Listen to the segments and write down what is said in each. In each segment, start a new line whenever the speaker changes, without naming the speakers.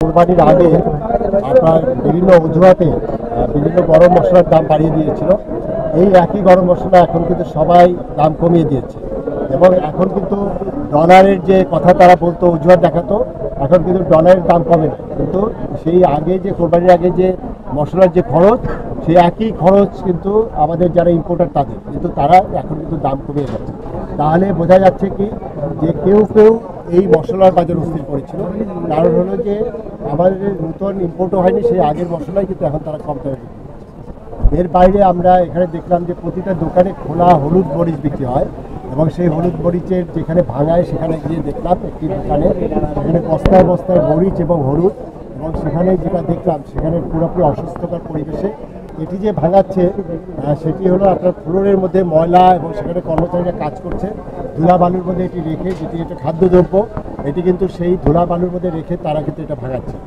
কোরবানির আগে আপনার বিভিন্ন অজুহাতে বিভিন্ন গরম মশলার দাম বাড়িয়ে দিয়েছিল। এই একই গরম মশলা এখন কিন্তু সবাই দাম কমিয়ে দিয়েছে এবং এখন কিন্তু ডলারের যে কথা তারা বলতো, অজুহাত দেখাতো, এখন কিন্তু ডলারের দাম কমে না। কিন্তু সেই আগে যে কোরবানির আগে যে মশলার যে খরচ, সেই একই খরচ কিন্তু আমাদের যারা ইম্পোর্টার তাদের, কিন্তু তারা এখন কিন্তু দাম কমিয়ে যাচ্ছে। তাহলে বোঝা যাচ্ছে কি যে কেউ এই মশলার বাজার অস্থির করেছিল। কারণ হলো যে আমাদের নতুন ইম্পোর্টও হয়নি, সেই আগের মশলাই কিন্তু এখন তারা কম দামে বিক্রি করছে। এর বাইরে আমরা এখানে দেখলাম যে প্রতিটা দোকানে খোলা হলুদ মরিচ বিক্রি হয় এবং সেই হলুদ মরিচের যেখানে ভাঙায় সেখানে গিয়ে দেখলাম একটি দোকানে সেখানে বস্তায় বস্তায় মরিচ এবং হলুদ, এবং সেখানে যেটা দেখলাম সেখানে পুরোপুরি অস্বাস্থ্যকর পরিবেশে এটি যে ভাঙাচ্ছে সেটি হলো আপনার ফ্লোরের মধ্যে ময়লা, এবং সেখানে কর্মচারীরা কাজ করছে ধুলা বালুর মধ্যে এটি রেখে, যেটি একটা খাদ্যদ্রব্য, এটি কিন্তু সেই ধুলা বালুর মধ্যে রেখে তারা কিন্তু এটা ভাঙাচ্ছে।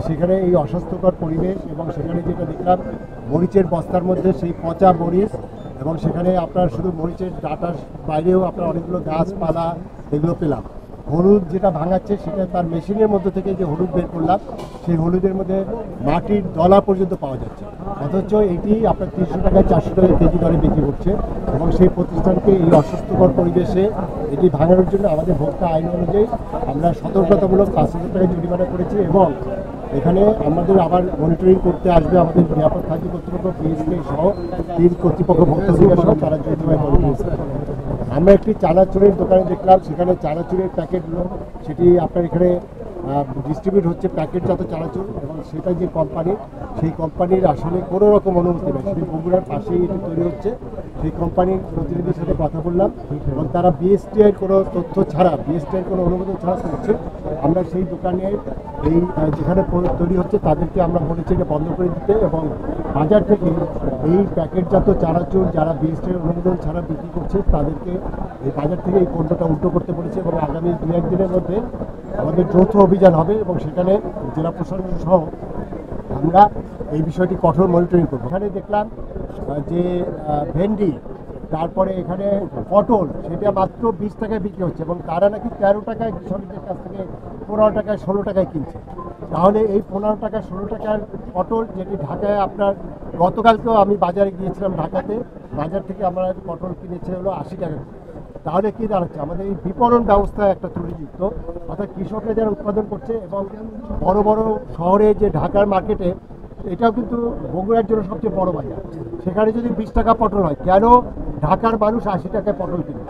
সেখানে এই অস্বাস্থ্যকর পরিবেশ, এবং সেখানে যেটা দেখলাম মরিচের বস্তার মধ্যে সেই পচা মরিচ, এবং সেখানে আপনার শুধু মরিচের ডাটার বাইরেও আপনার অনেকগুলো গাছপালা এগুলো পেলাম। হলুদ যেটা ভাঙাচ্ছে সেটা তার মেশিনের মধ্যে থেকে যে হলুদ বের করলাম, সেই হলুদের মধ্যে মাটির দলা পর্যন্ত পাওয়া যাচ্ছে, অথচ এটি আপনার 300 টাকা 400 টাকা কেজি দরে বিক্রি করছে। এবং সেই প্রতিষ্ঠানকে এই অস্বাস্থ্যকর পরিবেশে এটি ভাঙানোর জন্য আমাদের ভোক্তা আইন অনুযায়ী আমরা সতর্কতামূলক 5,000 টাকা জরিমানা করেছি, এবং এখানে আমাদের আবার মনিটরিং করতে আসবে আমাদের নিরাপদ খাদ্য কর্তৃপক্ষ, পিএসকে সহ 3 কর্তৃপক্ষ, ভোক্তা অধিকার সহ, তারা যৌথভাবে মনিটরিং। আমরা একটি চানাচুরের দোকানে দেখলাম, সেখানে চানাচুরের প্যাকেটগুলো সেটি আপনার এখানে ডিস্ট্রিবিউট হচ্ছে প্যাকেটজাত চানাচুর, এবং সেটা যে কোম্পানি, সেই কোম্পানির আসলে কোনো রকম অনুমতি নেই। সেটি বগুড়ার পাশেই এটি তৈরি হচ্ছে। সেই কোম্পানির প্রতিনিধির সাথে কথা বললাম এবং তারা বিএসটিআই কোনো তথ্য ছাড়া, বিএসটিআই কোনো অনুমোদন ছাড়া করছে। আমরা সেই দোকানে এই যেখানে তৈরি হচ্ছে তাদেরকে আমরা বলেছি এটা বন্ধ করে দিতে, এবং বাজার থেকে এই প্যাকেটজাত চানাচুর যারা বিএসটিআই অনুমোদন ছাড়া বিক্রি করছে তাদেরকে এই বাজার থেকে এই পণ্যটা উল্টো করতে বলেছে। এবং আগামী 2-1 দিনের মধ্যে আমাদের যৌথ অভিযান হবে, এবং সেখানে জেলা প্রশাসন সহ আমরা এই বিষয়টি কঠোর মনিটরিং করবো। এখানে দেখলাম যে ভেন্ডি, তারপরে এখানে পটল, সেটা মাত্র 20 টাকায় বিক্রি হচ্ছে, এবং তারা নাকি 13 টাকায় কৃষকদের কাছ থেকে 15 টাকায় 16 টাকায় কিনছে। তাহলে এই 15 টাকা 16 টাকার পটল, যেটি ঢাকায় আপনার গতকালকেও আমি বাজারে গিয়েছিলাম, ঢাকাতে বাজার থেকে আমরা পটল কিনেছে হলো 80 টাকা। তাহলে কি দাঁড়াচ্ছে, আমাদের এই বিপণন ব্যবস্থা একটা ত্রুটিযুক্ত, অর্থাৎ কৃষকরা যারা উৎপাদন করছে এবং বড় বড় শহরে যে ঢাকার মার্কেটে, এটাও কিন্তু বগুড়ার জন্য সবচেয়ে বড় বাজার, সেখানে যদি 20 টাকা পটল হয়, কেন ঢাকার মানুষ 80 টাকায় পটল কিনবে?